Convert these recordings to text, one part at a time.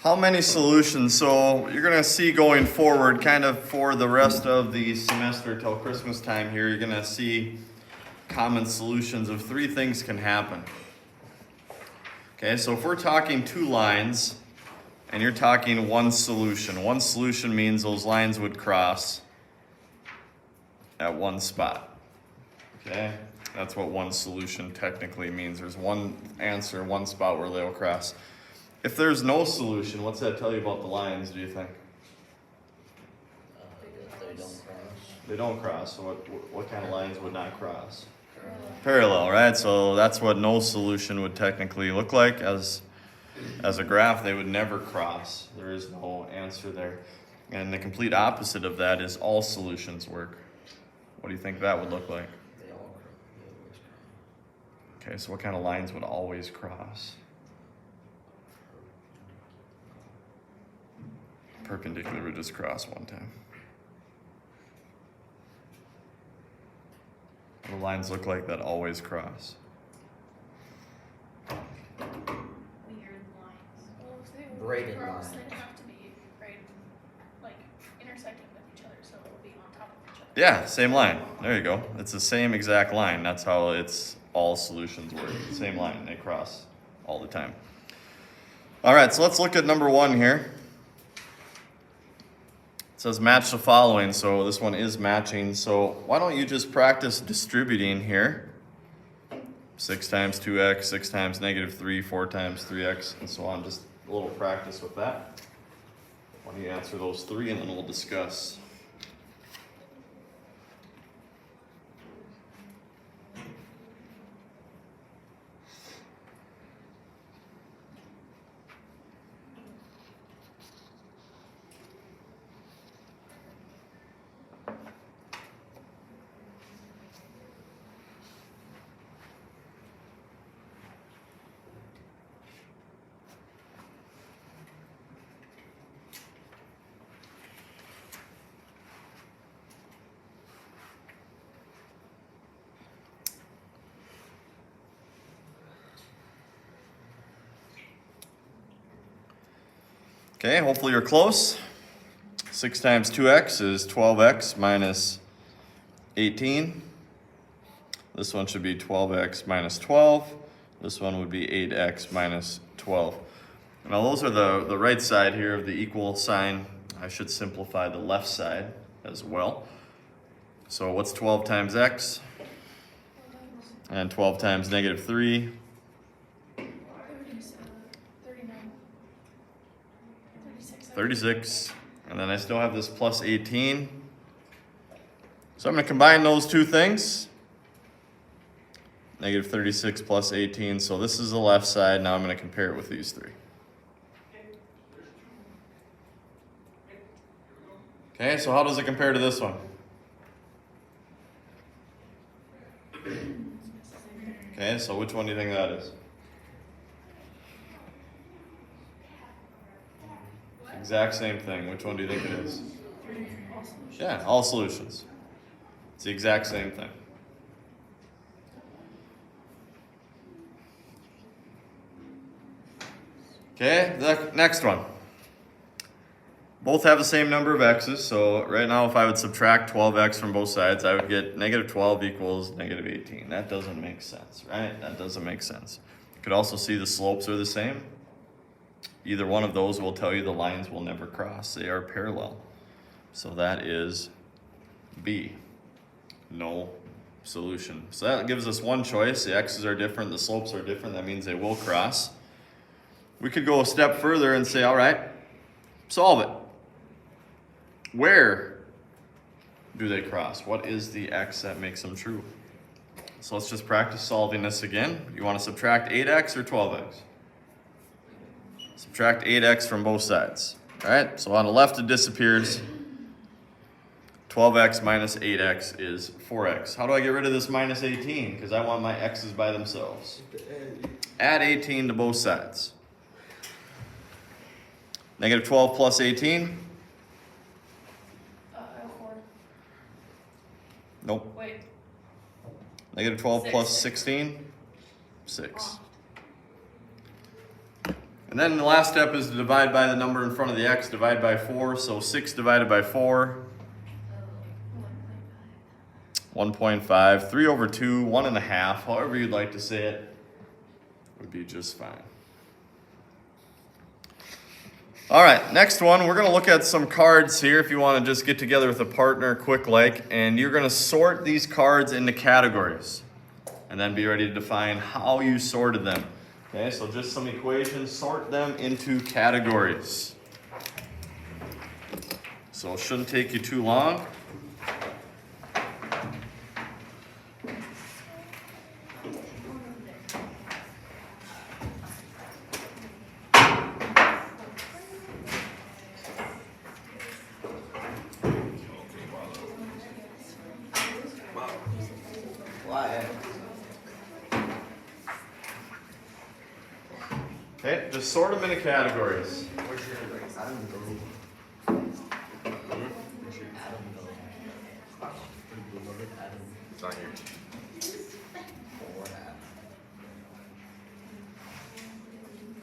How many solutions? So you're gonna see going forward, kind of for the rest of the semester till Christmas time here, you're gonna see common solutions of three things can happen. Okay, so if we're talking two lines and you're talking one solution means those lines would cross at one spot. Okay, that's what one solution technically means. There's one answer, one spot where they'll cross. If there's no solution, what's that tell you about the lines, do you think? They don't cross. They don't cross, so what kind of lines would not cross? Parallel, right? So that's what no solution would technically look like. As a graph, they would never cross. There is no answer there. And the complete opposite of that is all solutions work. What do you think that would look like? They all cross. They always cross. Okay, so what kind of lines would always cross? Perpendicular would just cross one time. What do lines look like that always cross? Weird lines. Well, if they were Braided cross, lines. they'd have to be right, like intersecting with each other, so it would be on top of each other. Yeah, same line. There you go. It's the same exact line. That's how it's all solutions work. Same line. They cross all the time. All right, so let's look at number one here. It says match the following, so this one is matching. So why don't you just practice distributing here? 6 times 2x, 6 times -3, 4 times 3x, and so on. Just a little practice with that. Why don't you answer those three and then we'll discuss. Okay, hopefully you're close. 6 times 2x is 12x minus 18. This one should be 12x minus 12. This one would be 8x minus 12. Now those are the right side here of the equal sign. I should simplify the left side as well. So what's 12 times x? And 12 times -3. 39. 36. 36, and then I still have this plus 18. So I'm going to combine those two things. -36 plus 18, so this is the left side. Now I'm going to compare it with these three. Okay, so how does it compare to this one? Okay, so which one do you think that is? Exact same thing. Which one do you think it is? Yeah, all solutions. It's the exact same thing. Okay, the next one. Both have the same number of x's, so right now if I would subtract 12x from both sides, I would get -12 equals -18. That doesn't make sense, right? That doesn't make sense. You could also see the slopes are the same. Either one of those will tell you the lines will never cross. They are parallel. So that is B. No solution. So that gives us one choice. The x's are different, the slopes are different. That means they will cross. We could go a step further and say, all right, solve it. Where do they cross? What is the x that makes them true? So let's just practice solving this again. You want to subtract 8x or 12x? Subtract 8x from both sides. All right, so on the left it disappears. 12x minus 8x is 4x. How do I get rid of this minus 18? Because I want my x's by themselves. Add 18 to both sides. -12 plus 18? 4. Nope. Wait. -12 plus Six. 16? 6. And then the last step is to divide by the number in front of the x, divide by 4. So 6 divided by 4, 1.5, 3 over 2, 1.5, however you'd like to say it, would be just fine. All right, next one, we're gonna look at some cards here if you wanna just get together with a partner quick like, and you're gonna sort these cards into categories and then be ready to define how you sorted them. Okay, so just some equations, sort them into categories. So it shouldn't take you too long. Why? Okay, just sort them into categories. Where's your Adam go? Where's your Adam go? Pretty blue loaded Adam. It's on here. Or Adam.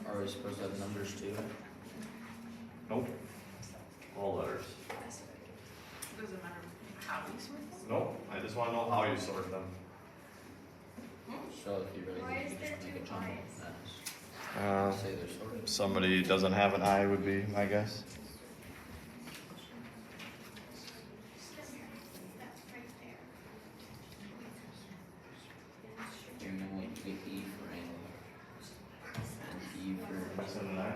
Are we supposed to have numbers too? Nope. All letters. Doesn't matter how we sort them? Nope, I just want to know how you sort them. So if you really Why need is to there just make a two jumble, eyes? say they're sorted. Somebody doesn't have an eye would be my guess. That's right there. You're gonna like get E for angle. And E for Missing an eye?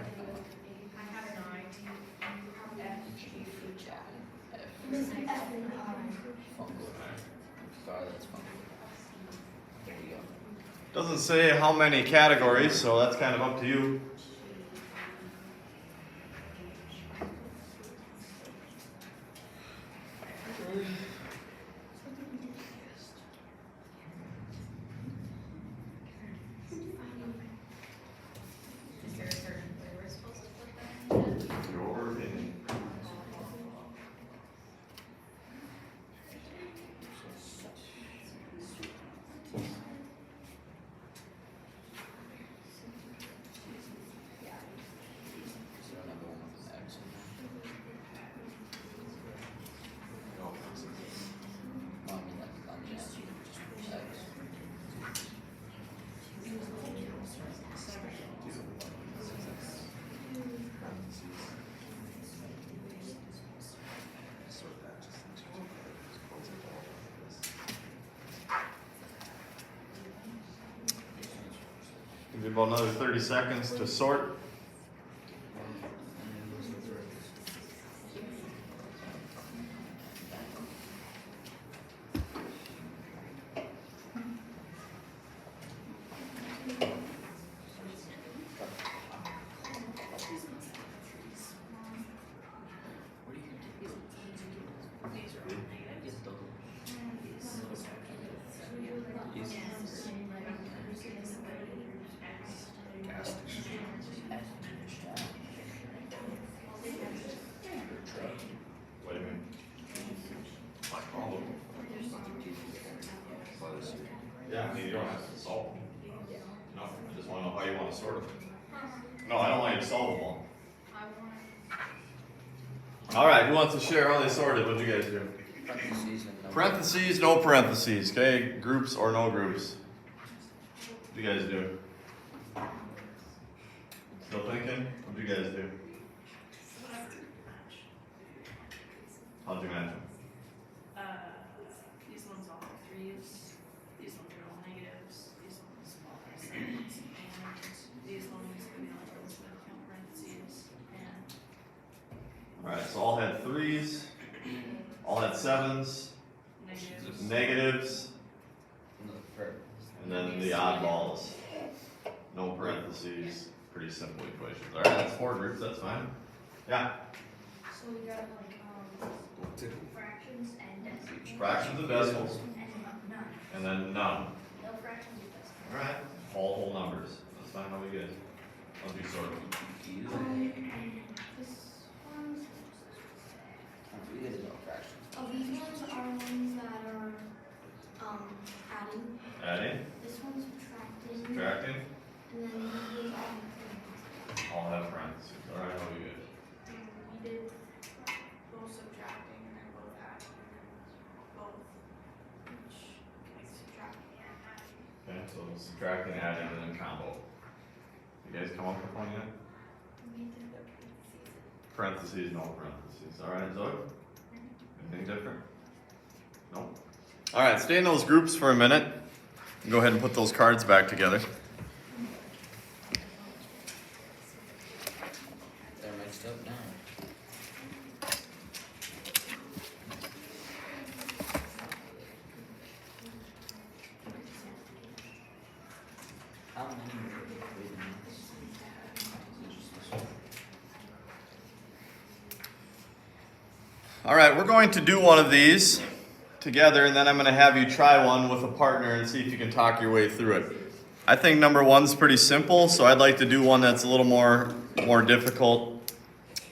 I have an eye. G for chat. F Missing F and I. fungal. Sorry, that's fungal. There you go. Doesn't say how many categories, so that's kind of up to you. Is there a certain way we're supposed to put that? Your opinion. So another one with an X in there. Well, I mean, like on the end, just X. Give you about another 30 seconds to sort. These are all negative. What do you mean? Like all of them. Yeah, I mean, you don't have to solve them. No, I just want to know how you want to sort them. No, I don't want you to solve them all. I want. All right, who wants to share how they sorted? What'd you guys do? Parentheses and numbers. Parentheses, no parentheses, okay? Groups or no groups? What do you guys do? Still thinking? What do you guys do? How'd you match them? These ones all have threes, these ones are all negatives, these ones all have sevens, and these ones could be like those with no parentheses, and Alright, so all had threes, all had sevens, negatives. negatives, No, for- and then the oddballs. No parentheses, pretty simple equations. Alright, that's 4 groups, that's fine. Yeah, So we got like fractions and decimals. fractions and decimals, And none. and then none. No fractions or decimals. Alright, whole numbers. That's fine, how we good? How'd you sort them? Easy. This one's. We get no fractions. Oh, these ones are ones that are adding. Adding, This one's subtracting. subtracting, And then these are all subtracting, adding, and then combo. You guys come up with one yet? Parentheses, no parentheses. All right, Zoe? Anything different? No? All right, stay in those groups for a minute. Go ahead and put those cards back together. They're mixed up now. How many are reading this? Is it just this one? All right, we're going to do one of these together, and then I'm going to have you try one with a partner and see if you can talk your way through it. I think number one's pretty simple, so I'd like to do one that's a little more difficult,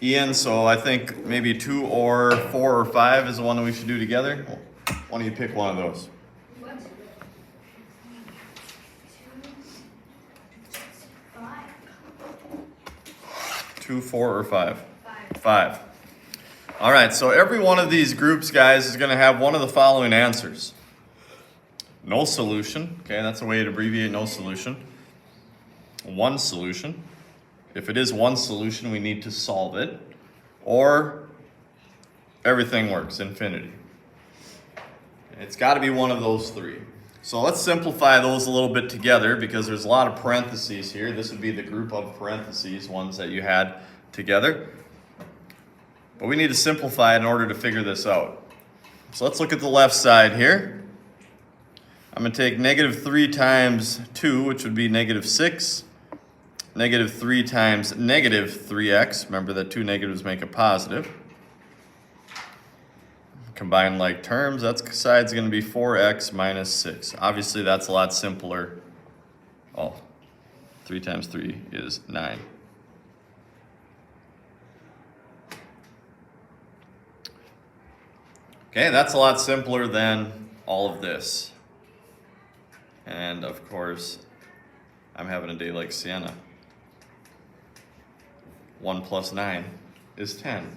Ian. So I think maybe 2 or 4 or 5 is the one that we should do together. Why don't you pick one of those? What? 2, 5. 2, 4, or 5? 5. 5. All right, so every one of these groups, guys, is going to have one of the following answers. No solution. Okay, that's a way to abbreviate no solution. One solution. If it is one solution, we need to solve it. Or everything works, infinity. It's got to be one of those 3. So let's simplify those a little bit together because there's a lot of parentheses here. This would be the group of parentheses, ones that you had together. But we need to simplify it in order to figure this out. So let's look at the left side here. I'm going to take negative 3 times 2, which would be negative 6. Negative 3 times negative 3x. Remember that 2 negatives make a positive. Combine like terms, that side's going to be 4x minus 6. Obviously, that's a lot simpler. Oh, 3 times 3 is 9. Okay, that's a lot simpler than all of this. And of course, I'm having a day like Sienna. 1 plus 9 is 10.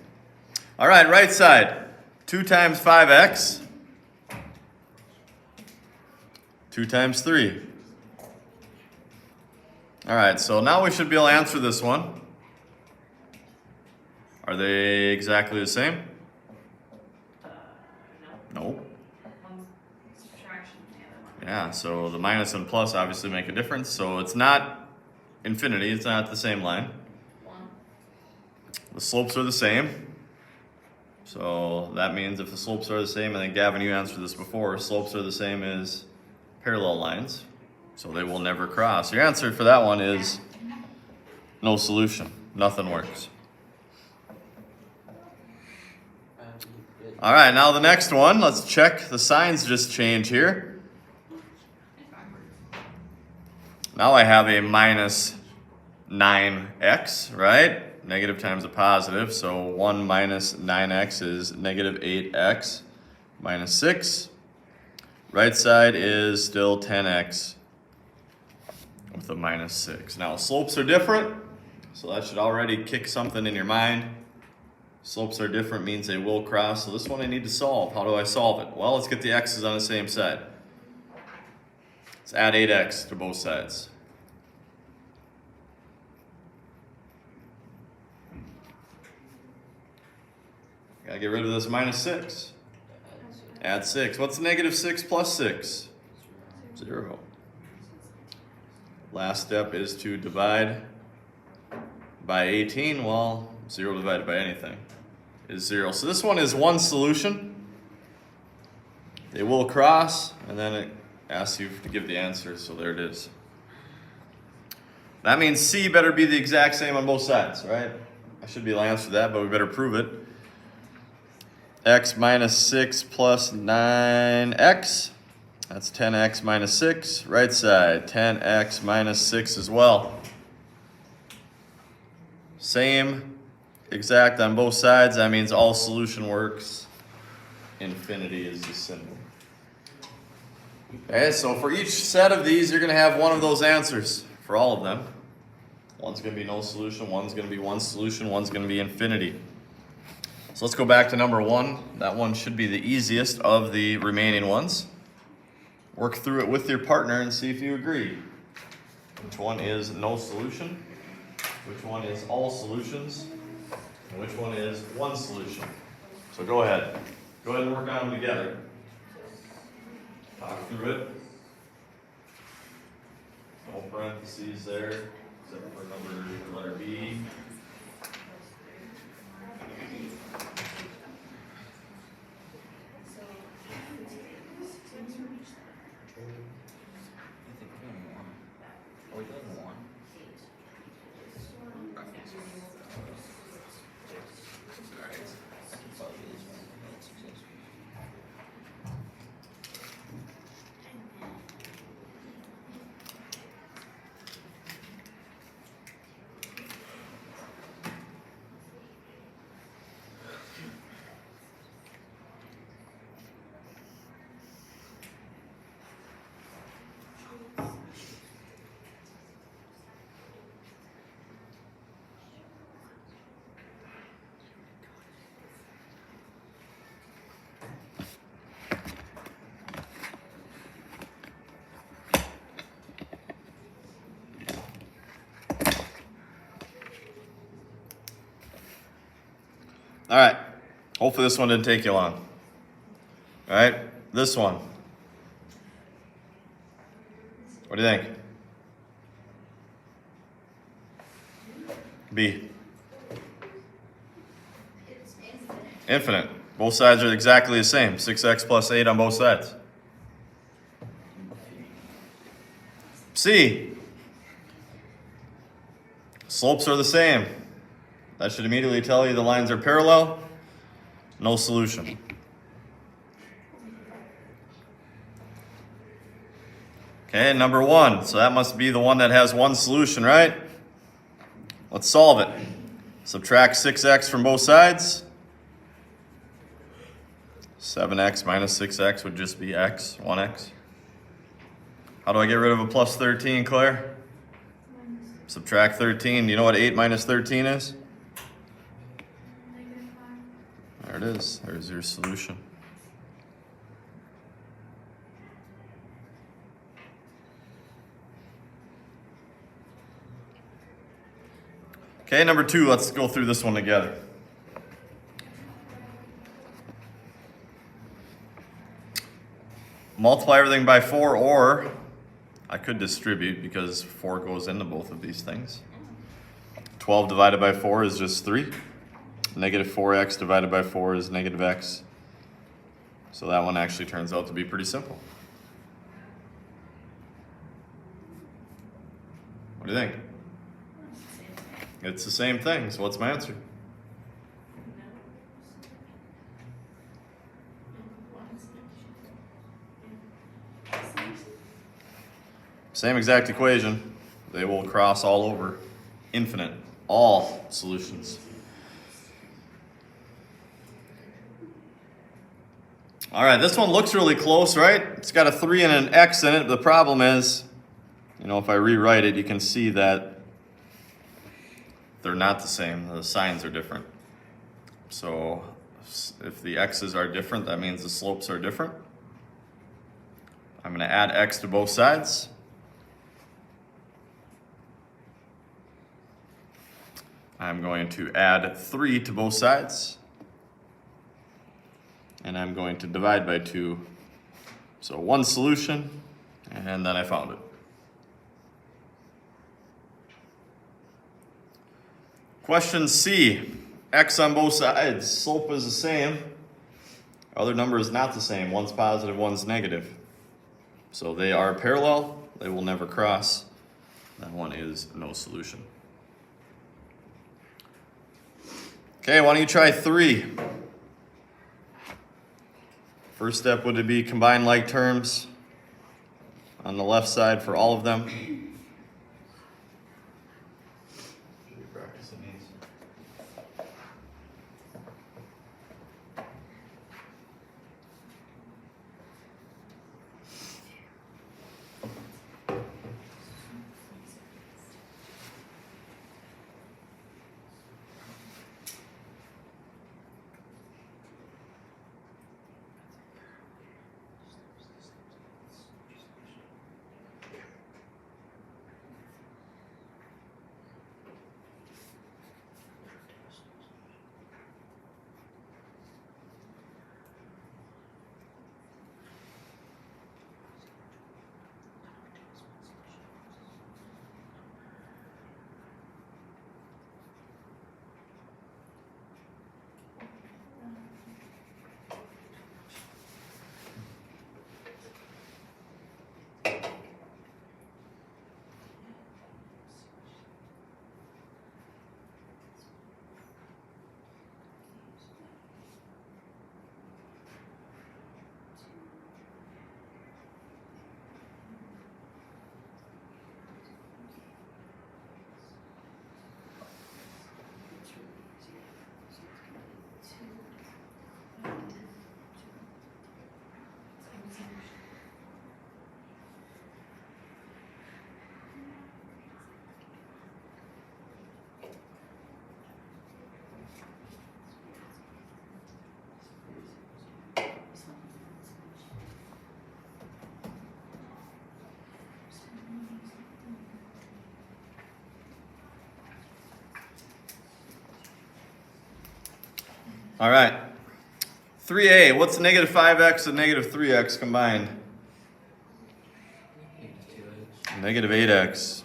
All right, right side. 2 times 5x. 2 times 3. All right, so now we should be able to answer this one. Are they exactly the same? No. No. One's subtraction, the other one. Yeah, so the minus and plus obviously make a difference. So it's not infinity, it's not the same line. 1. The slopes are the same. So that means if the slopes are the same, I think Gavin, you answered this before, slopes are the same as parallel lines. So they will never cross. Your answer for that one is no solution. Nothing works. All right, now the next one, let's check. The signs just change here. Now I have a minus 9x, right? Negative times a positive, so 1 minus 9x is negative 8x minus 6. Right side is still 10x with a minus 6. Now slopes are different, so that should already kick something in your mind. Slopes are different means they will cross, so this one I need to solve. How do I solve it? Well, let's get the x's on the same side. Let's add 8x to both sides. Gotta get rid of this minus 6. Add 6. What's negative 6 plus 6? 0. Last step is to divide by 18. Well, 0 divided by anything is 0. So this one is one solution. They will cross, and then it asks you to give the answer, so there it is. That means C better be the exact same on both sides, right? I should be able to answer that, but we better prove it. X minus 6 plus 9x. That's 10x minus 6. Right side, 10x minus 6 as well. Same exact on both sides. That means all solution works. Infinity is the symbol. Okay, so for each set of these, you're going to have one of those answers for all of them. One's going to be no solution, one's going to be one solution, one's going to be infinity. So let's go back to number 1. That one should be the easiest of the remaining ones. work through it with your partner and see if you agree. Which one is no solution? Which one is all solutions? And which one is one solution? So go ahead. Go ahead and work on them together. Talk through it. No parentheses there, except for letter B. I think we're doing one. Are we doing one? Alright. I can follow this one. That's successful. All right. Hopefully this one didn't take you long. All right. This one. What do you think? B. It's infinite. Infinite. Both sides are exactly the same. 6x plus 8 on both sides. C. Slopes are the same. That should immediately tell you the lines are parallel. No solution. Okay, number 1. So that must be the one that has one solution, right? Let's solve it. Subtract 6x from both sides. 7x minus 6x would just be x, 1x. How do I get rid of a plus 13, Claire? Subtract 13. Do you know what 8 minus 13 is? There it is. There's your solution. Okay, number 2, let's go through this one together. Multiply everything by 4, or I could distribute because 4 goes into both of these things. 12 divided by 4 is just 3. Negative 4x divided by 4 is negative x. So that one actually turns out to be pretty simple. What do you think? It's the same thing, so what's my answer? Same exact equation. They will cross all over. Infinite. All solutions. All right, this one looks really close, right? It's got a 3 and an x in it. The problem is, if I rewrite it, you can see that they're not the same. The signs are different. So if the x's are different, that means the slopes are different. I'm going to add x to both sides. I'm going to add 3 to both sides. And I'm going to divide by 2. So one solution, and then I found it. Question C, x on both sides. Slope is the same. Other number is not the same. One's positive, one's negative. So they are parallel. They will never cross. That one is no solution. Okay, why don't you try 3? First step would be combine like terms on the left side for all of them. All right. 3a, what's negative 5x and negative 3x combined? Negative 8x.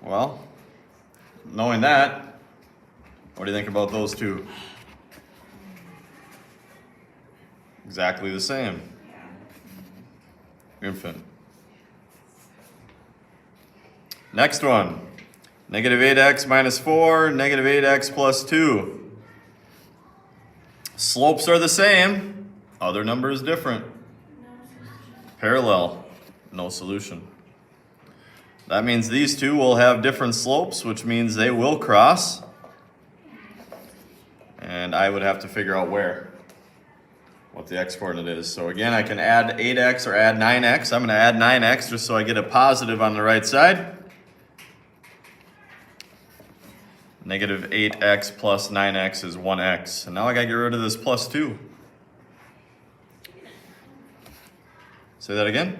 Well, knowing that, what do you think about those two? Exactly the same. Infinite. Next one. Negative 8x minus 4, negative 8x plus 2. Slopes are the same. Other number is different. Parallel. No solution. That means these two will have different slopes, which means they will cross. And I would have to figure out where, what the x-coordinate is. So again, I can add 8x or add 9x. I'm going to add 9x just so I get a positive on the right side. Negative 8x plus 9x is 1x. And now I got to get rid of this plus 2. Say that again?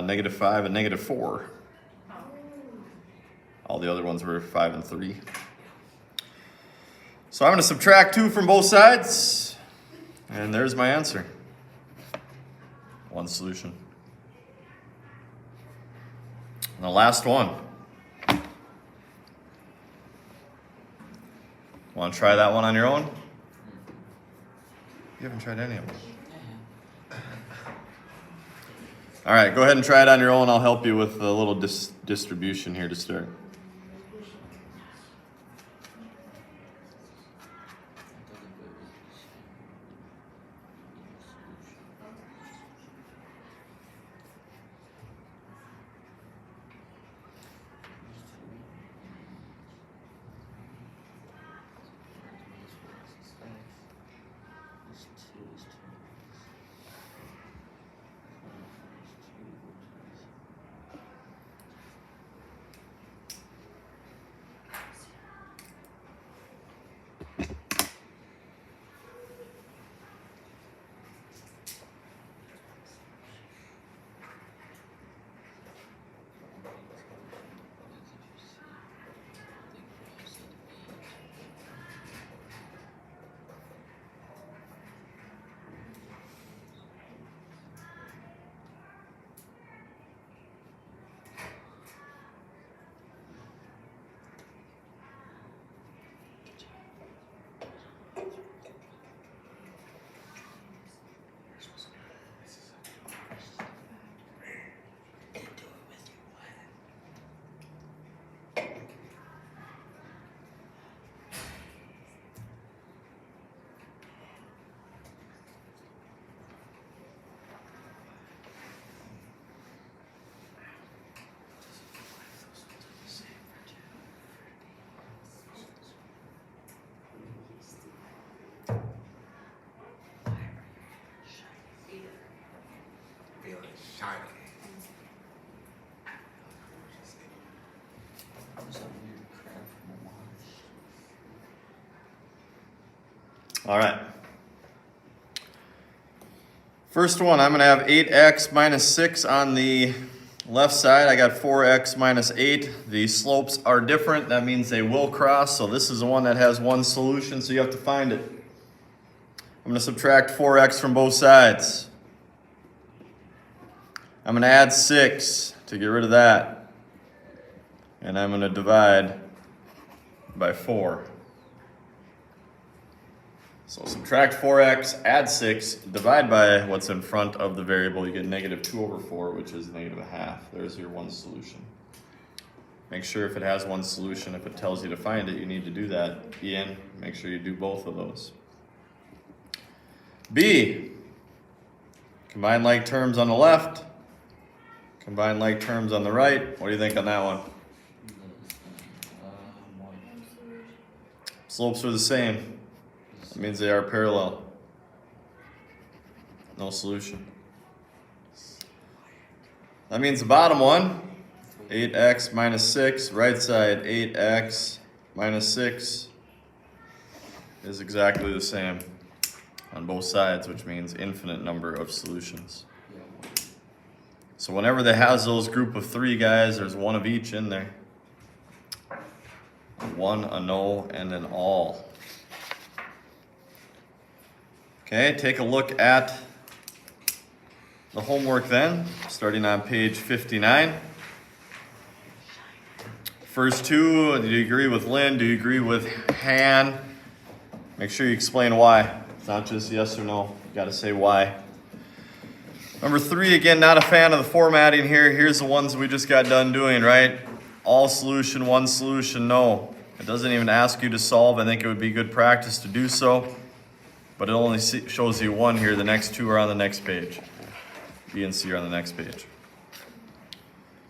Negative 5 and negative 4. All the other ones were 5 and 3. So I'm going to subtract 2 from both sides. And there's my answer. One solution. And the last one. Want to try that one on your own? You haven't tried any of them. All right, go ahead and try it on your own. I'll help you with a little distribution here to start. All right. First one, I'm going to have 8x minus 6 on the left side. I got 4x minus 8. The slopes are different. That means they will cross. So this is the one that has one solution, so you have to find it. I'm going to subtract 4x from both sides. I'm going to add 6 to get rid of that. And I'm going to divide by 4. So subtract 4x, add 6, divide by what's in front of the variable. You get negative 2 over 4, which is negative 1/2. There's your one solution. Make sure if it has one solution, if it tells you to find it, you need to do that. Ian, make sure you do both of those. B, combine like terms on the left, combine like terms on the right. What do you think on that one? Slopes are the same. That means they are parallel. No solution. That means the bottom one, 8x minus 6, right side 8x minus 6 is exactly the same on both sides, which means infinite number of solutions. So whenever they has those group of 3 guys, there's one of each in there. 1 a no, and an all. Okay, take a look at the homework then, starting on page 59. First two, do you agree with Lynn? Do you agree with Han? Make sure you explain why. It's not just yes or no. You gotta say why. Number 3, again, not a fan of the formatting here. Here's the ones we just got done doing, right? All solution, 1 solution, no. It doesn't even ask you to solve. I think it would be good practice to do so. But it only shows you 1 here. The next 2 are on the next page. B and C are on the next page.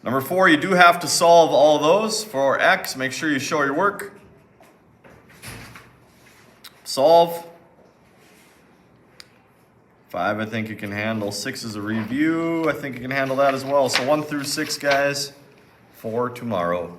Number 4, you do have to solve all those. For X, make sure you show your work. Solve. 5, I think you can handle. 6 is a review. I think you can handle that as well. So 1 through 6, guys, for tomorrow.